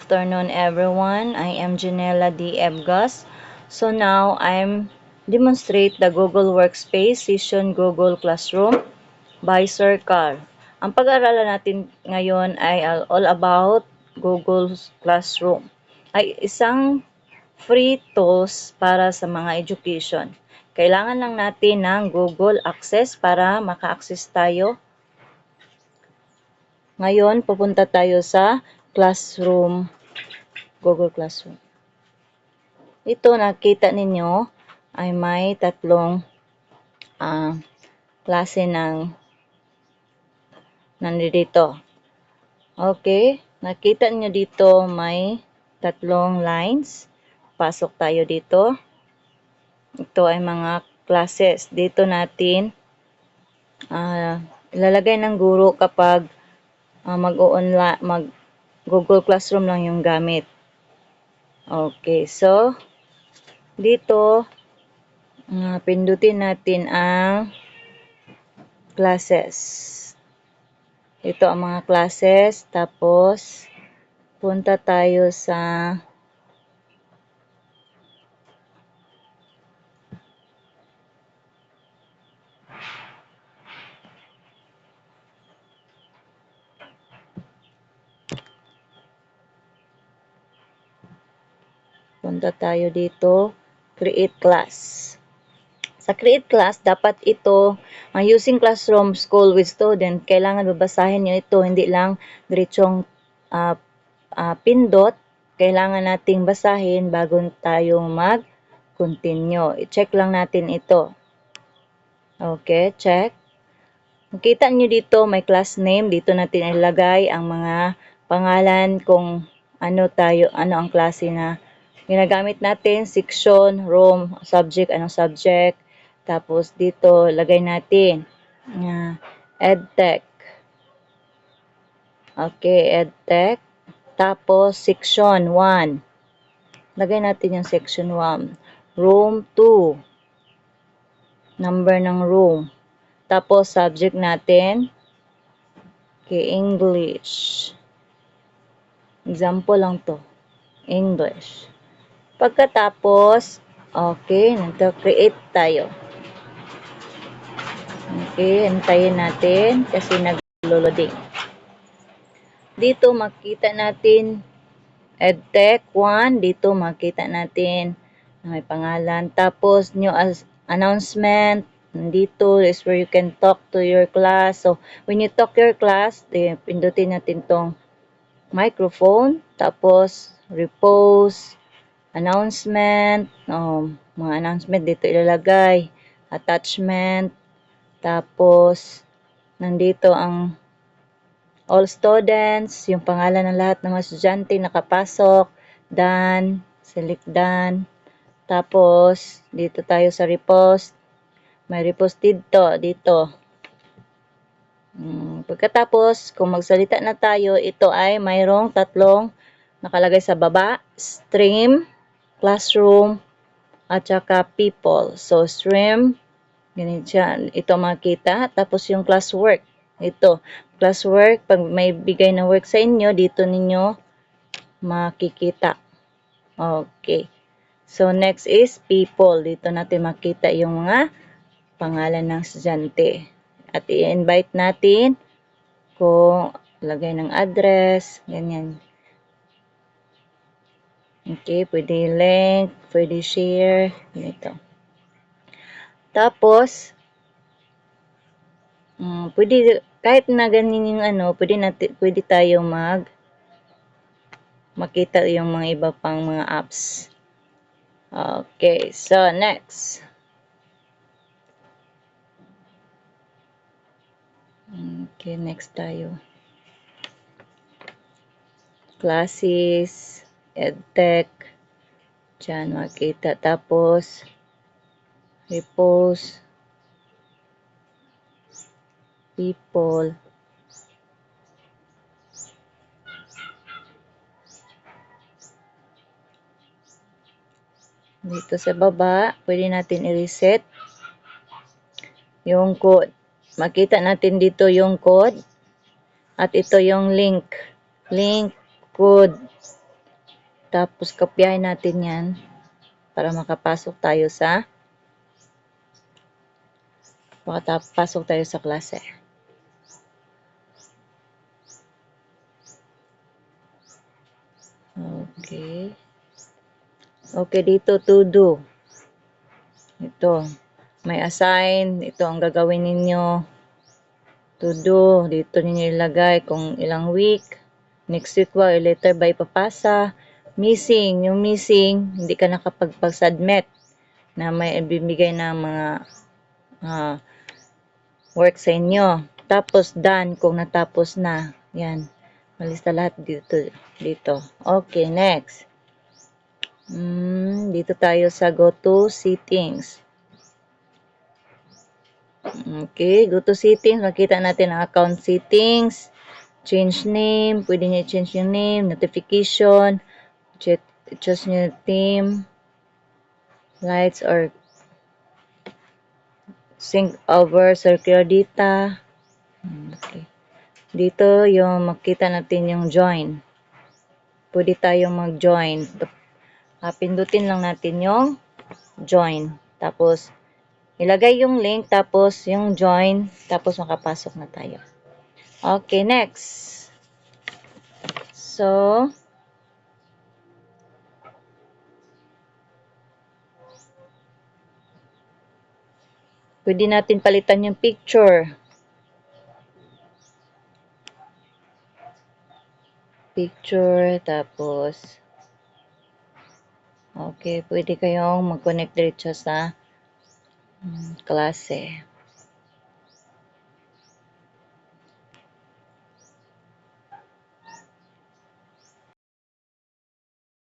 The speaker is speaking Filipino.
afternoon everyone. I am Janela D. Ebgas. So now I'm demonstrate the Google Workspace Session Google Classroom by Sir Carl. Ang pag-aaralan natin ngayon ay all about Google Classroom. Ay isang free tools para sa mga education. Kailangan lang natin ng Google Access para maka-access tayo. Ngayon, pupunta tayo sa Classroom, Google Classroom. Ito, nakita ninyo, ay may tatlong klase ng nandito. Okay, nakita niyo dito may tatlong lines. Pasok tayo dito. Ito ay mga classes. Dito natin ilalagay ng guro kapag mag-Google Classroom lang yung gamit. Okay, so dito pindutin natin ang classes. Ito ang mga classes, tapos punta tayo sa dito, create class. Sa create class, dapat ito, using classroom school with student, kailangan babasahin nyo ito, hindi lang diretsong pindot, kailangan nating basahin bago tayo mag-continue. I-check lang natin ito. Okay, check. Makita nyo dito, may class name. Dito natin ilagay ang mga pangalan kung ano ang klase na ginagamit natin, section, room, subject, anong subject. Tapos dito, lagay natin EdTech. Okay, EdTech. Tapos, section 1. Lagay natin yung section 1. Room 2. Number ng room. Tapos, subject natin. Okay, English. Example lang to. English. Pagkatapos, okay, nagka-create tayo. Okay, hintayin natin kasi nag-loading. Dito makita natin EdTech 1. Dito makita natin may pangalan. Tapos, new announcement. Dito is where you can talk to your class. So, when you talk your class, pindutin natin tong microphone. Tapos, repost. Announcement, mga announcement dito ilalagay, attachment, tapos nandito ang all students, yung pangalan ng lahat ng mga estudyante nakapasok, done, select done, tapos dito tayo sa repost, may repost dito. Pagkatapos, kung magsalita na tayo, ito ay mayroong tatlong nakalagay sa baba, stream, classroom, at saka people. So, stream, ganito siya. Ito makita. Tapos yung classwork. Ito. Classwork, pag may bigay na work sa inyo, dito ninyo makikita. Okay. So, next is people. Dito natin makita yung mga pangalan ng estudyante. At i-invite natin kung lagay ng address, ganyan. Okay, pwede link, pwede share, ganito. Tapos, pwede, kahit na ganyan yung pwede tayo makita yung mga iba pang mga apps. Okay, so next. Okay, next tayo. Classes, EdTech, dyan makita. Tapos, repost, people, dito sa baba, pwede natin i-reset yung code. Makita natin dito yung code at ito yung link code. Tapos, kopyahin natin yan para makapasok tayo sa klase. Okay. Okay, dito to do. Ito. May assign. Ito ang gagawin ninyo. To do. Dito ninyo ilagay kung ilang week. Next week ba, letter by papasa. Missing. Yung missing, hindi ka nakapag-submit na may ibibigay na mga work sa inyo. Tapos, done kung natapos na. Yan. Malista lahat dito. Okay, next. Dito tayo sa go to settings. Okay, go to settings. Makita natin ang account settings. Change name. Pwede nyo i-change yung name. Notification. Choose nyo theme. Lights or sync over circular data. Okay. Dito yung makita natin yung join. Pwede tayong mag-join. Pindutin lang natin yung join. Tapos, ilagay yung link, tapos yung join, tapos makapasok na tayo. Okay, next. So, pwede natin palitan yung picture. Tapos, okay, pwede kayong mag-connect dito sa klase.